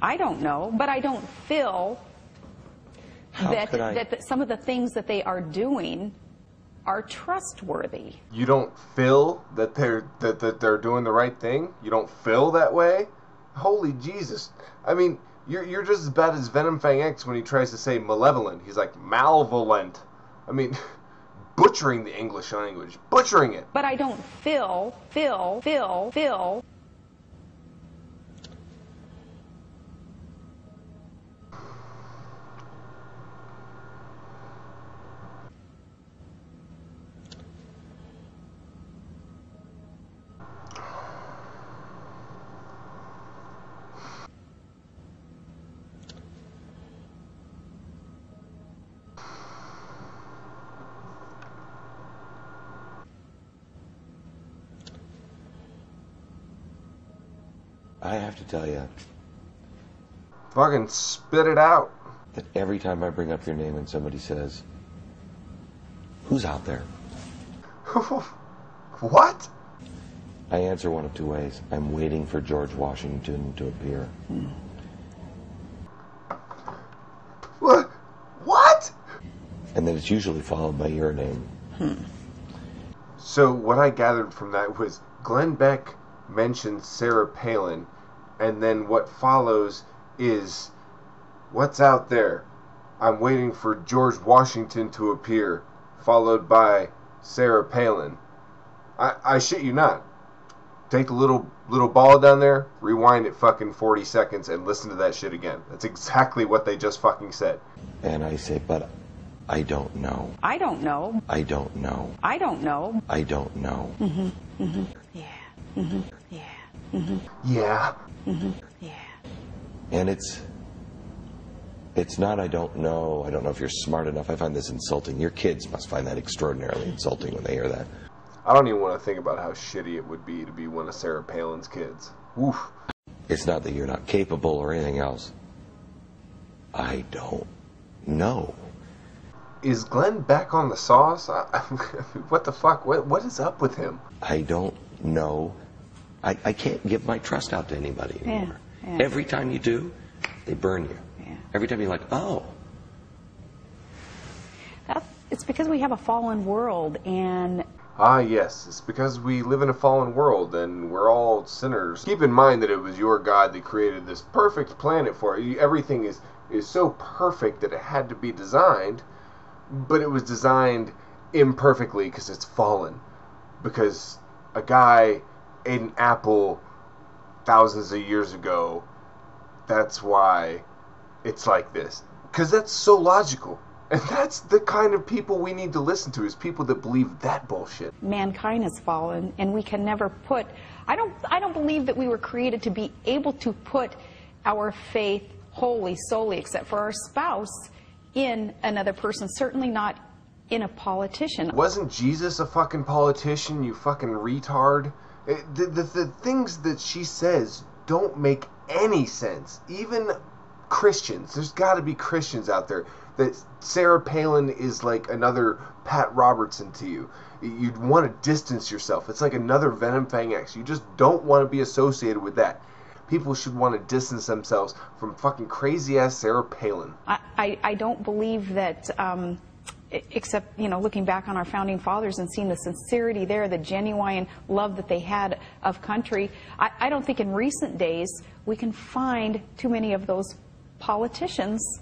I don't know, but I don't feel that some of the things that they are doing are trustworthy. You don't feel that they're doing the right thing? You don't feel that way? Holy Jesus. I mean, you're just as bad as Venom Fang X when he tries to say malevolent. He's like malevolent. I mean, butchering the English language. Butchering it. But I don't feel. I have to tell you. Fucking spit it out. That every time I bring up your name and somebody says, "Who's out there?" What? I answer one of two ways. I'm waiting for George Washington to appear. What? And then it's usually followed by your name. So what I gathered from that was Glenn Beck mentioned Sarah Palin, and then what follows is, what's out there? I'm waiting for George Washington to appear, followed by Sarah Palin. I shit you not. Take the little ball down there, rewind it fucking 40 seconds, and listen to that shit again. That's exactly what they just fucking said. And I say, but I don't know. I don't know. I don't know. I don't know. I don't know. Yeah. Yeah. Yeah. Yeah. And it's not, I don't know if you're smart enough. I find this insulting. Your kids must find that extraordinarily insulting when they hear that. I don't even want to think about how shitty it would be to be one of Sarah Palin's kids. Oof. It's not that you're not capable or anything else. I don't know. Is Glenn back on the sauce? What the fuck? What is up with him? I don't know. I can't give my trust out to anybody anymore. Yeah. Every time you do, they burn you. Yeah. Every time you're like, oh. It's because we have a fallen world, and... Ah, yes. It's because we live in a fallen world, and we're all sinners. Keep in mind that it was your God that created this perfect planet for you. Everything is so perfect that it had to be designed, but it was designed imperfectly because it's fallen. Because a guy ate an apple thousands of years ago. That's why it's like this. Because that's so logical. And that's the kind of people we need to listen to, is people that believe that bullshit. Mankind has fallen, and we can never put... I don't believe that we were created to be able to put our faith wholly, solely, except for our spouse, in another person. Certainly not in a politician. Wasn't Jesus a fucking politician, you fucking retard? The things that she says don't make any sense. Even Christians, there's got to be Christians out there, that Sarah Palin is like another Pat Robertson to you. You'd want to distance yourself. It's like another Venom Fang X. You just don't want to be associated with that. People should want to distance themselves from fucking crazy-ass Sarah Palin. I don't believe that, except, you know, looking back on our founding fathers and seeing the sincerity there, the genuine love that they had of country, I don't think in recent days we can find too many of those politicians.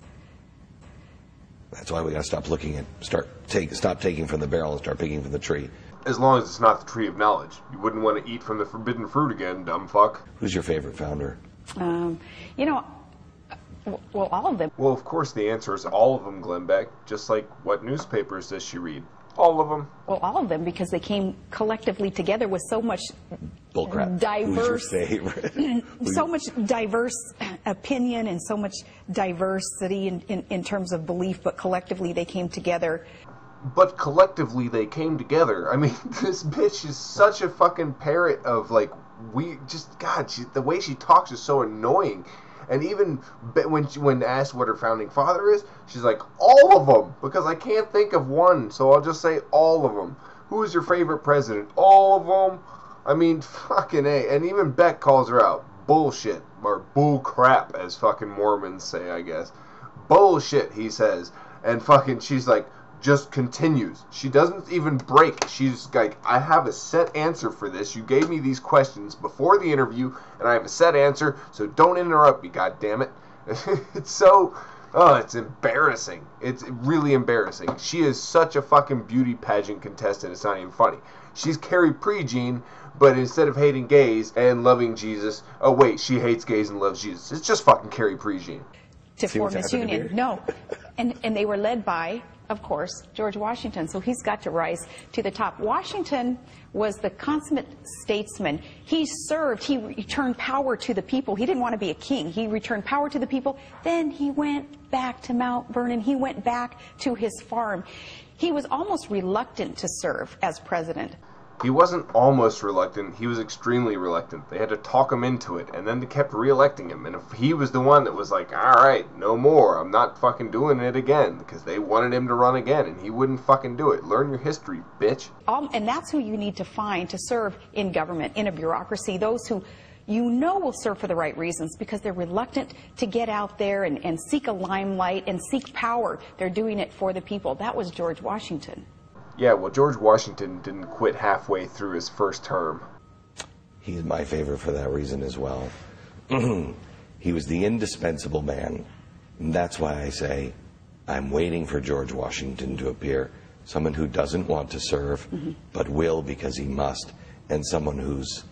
That's why we got to stop looking at, stop taking from the barrel and start picking from the tree. As long as it's not the tree of knowledge. You wouldn't want to eat from the forbidden fruit again, dumb fuck. Who's your favorite founder? You know, well, all of them. Well, of course the answer is all of them, Glenn Beck. Just like, what newspapers does she read? All of them. Well, all of them, because they came collectively together with so much bullcrap. Diverse, who's your favorite? So much diverse opinion and so much diversity in terms of belief, but collectively they came together. But collectively they came together. I mean, this bitch is such a fucking parrot of, like, God, the way she talks is so annoying. And even when asked what her founding father is, she's like, all of them, because I can't think of one, so I'll just say all of them. Who is your favorite president? All of them. I mean, fucking A. And even Beck calls her out. bullshit, or bull crap, as fucking Mormons say, I guess. Bullshit, he says. And fucking, she's like, just continues. She doesn't even break. She's like, I have a set answer for this. You gave me these questions before the interview, and I have a set answer, so don't interrupt me, goddammit. It's so, it's embarrassing. It's really embarrassing. She is such a fucking beauty pageant contestant, it's not even funny. She's Carrie Prejean, but instead of hating gays and loving Jesus, oh wait, she hates gays and loves Jesus. It's just fucking Carrie Prejean. To form this union. No. And they were led by, of course, George Washington. So he's got to rise to the top. Washington was the consummate statesman. He served, he returned power to the people. He didn't want to be a king. He returned power to the people. Then he went back to Mount Vernon. He went back to his farm. He was almost reluctant to serve as president. He wasn't almost reluctant, he was extremely reluctant. They had to talk him into it, and then they kept re-electing him. And if he was the one that was like, alright, no more, I'm not fucking doing it again, because they wanted him to run again, and he wouldn't fucking do it. Learn your history, bitch. And that's who you need to find to serve in government, in a bureaucracy, those who you know will serve for the right reasons, because they're reluctant to get out there and seek a limelight and seek power. They're doing it for the people. That was George Washington. Yeah, well, George Washington didn't quit halfway through his first term. He's my favorite for that reason as well. He was the indispensable man. And that's why I say I'm waiting for George Washington to appear. Someone who doesn't want to serve, but will because he must. And someone who's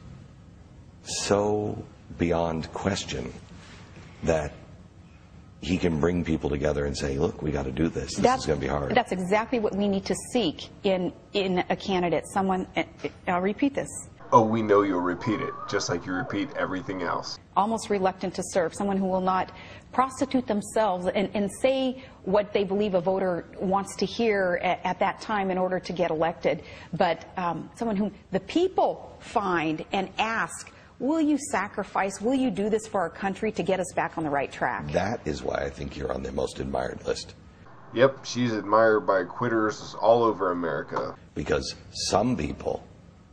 so beyond question that he can bring people together and say, look, we got to do this. This is going to be hard. That's exactly what we need to seek in a candidate. Someone, I'll repeat this. Oh, we know you'll repeat it, just like you repeat everything else. Almost reluctant to serve. Someone who will not prostitute themselves and say what they believe a voter wants to hear at that time in order to get elected. But someone whom the people find and ask, will you sacrifice, will you do this for our country to get us back on the right track? That is why I think you're on the most admired list. Yep, she's admired by quitters all over America. Because some people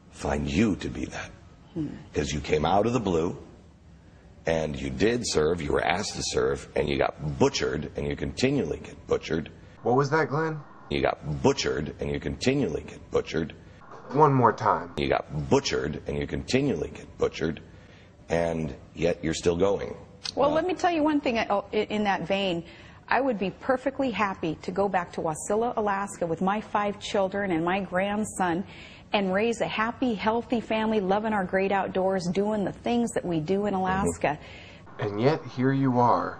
find you to be that. Because you came out of the blue, and you did serve, you were asked to serve, and you got butchered, and you continually get butchered. What was that, Glenn? You got butchered, and you continually get butchered. One more time. You got butchered, and you continually get butchered, and yet you're still going. Well, let me tell you one thing in that vein. I would be perfectly happy to go back to Wasilla, Alaska with my 5 children and my grandson and raise a happy, healthy family, loving our great outdoors, doing the things that we do in Alaska. And yet, here you are.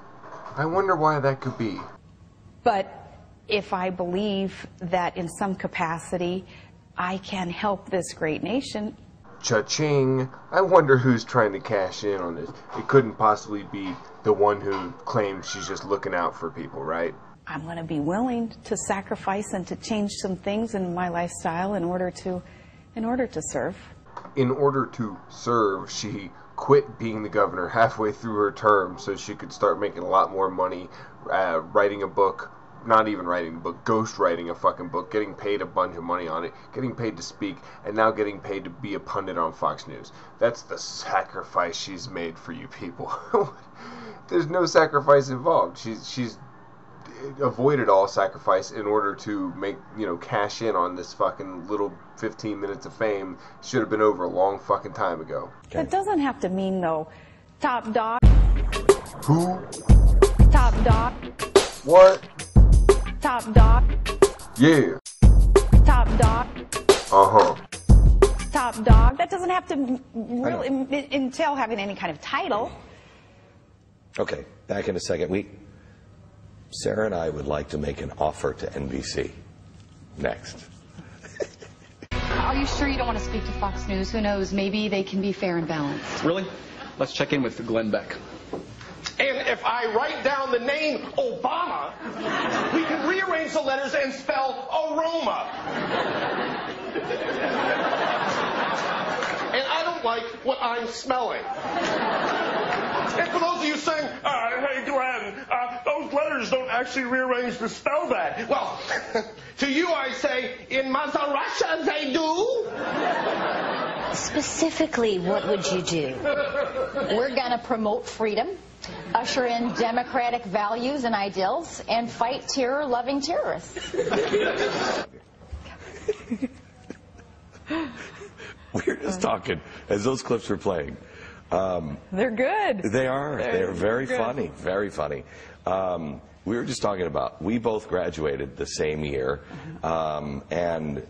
I wonder why that could be. But if I believe that in some capacity I can help this great nation. Cha-ching. I wonder who's trying to cash in on this. It couldn't possibly be the one who claims she's just looking out for people, right? I'm going to be willing to sacrifice and to change some things in my lifestyle in order to serve. In order to serve, she quit being the governor halfway through her term so she could start making a lot more money writing a book. Not even writing a book, ghost writing a fucking book, getting paid a bunch of money on it, getting paid to speak, and now getting paid to be a pundit on Fox News. That's the sacrifice she's made for you people. There's no sacrifice involved. She's avoided all sacrifice in order to make, cash in on this fucking little 15 minutes of fame. Should have been over a long fucking time ago. That doesn't have to mean, though, top dog. Who? Top dog. What? Top dog. Yeah. Top dog. Uh-huh. Top dog. That doesn't have to really entail having any kind of title. Okay, back in a second. Sarah and I would like to make an offer to NBC. Next. Are you sure you don't want to speak to Fox News? Who knows? Maybe they can be fair and balanced. Really? Let's check in with Glenn Beck. And if I write down the name Obama, we can rearrange the letters and spell aroma. And I don't like what I'm smelling. And for those of you saying, hey Glenn, those letters don't actually rearrange to spell that. Well, to you I say, in Maserati they do. Specifically, what would you do? We're going to promote freedom, usher in democratic values and ideals, and fight terror-loving terrorists. We were just talking as those clips were playing. They're good. They are. They're very good. funny. Very funny. We were just talking about, we both graduated the same year, and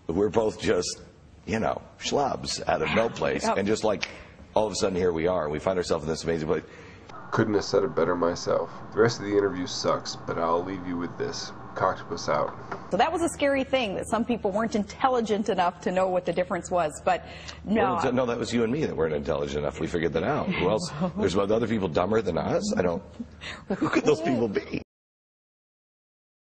we're both just, you know, schlubs out of no place. Yep. And just like, all of a sudden here we are. We find ourselves in this amazing place. Couldn't have said it better myself. The rest of the interview sucks, but I'll leave you with this. Cocktopus out. So that was a scary thing, that some people weren't intelligent enough to know what the difference was. But no. No, that was you and me that weren't intelligent enough. We figured that out. Who else? There's other people dumber than us? I don't. Who could those people be?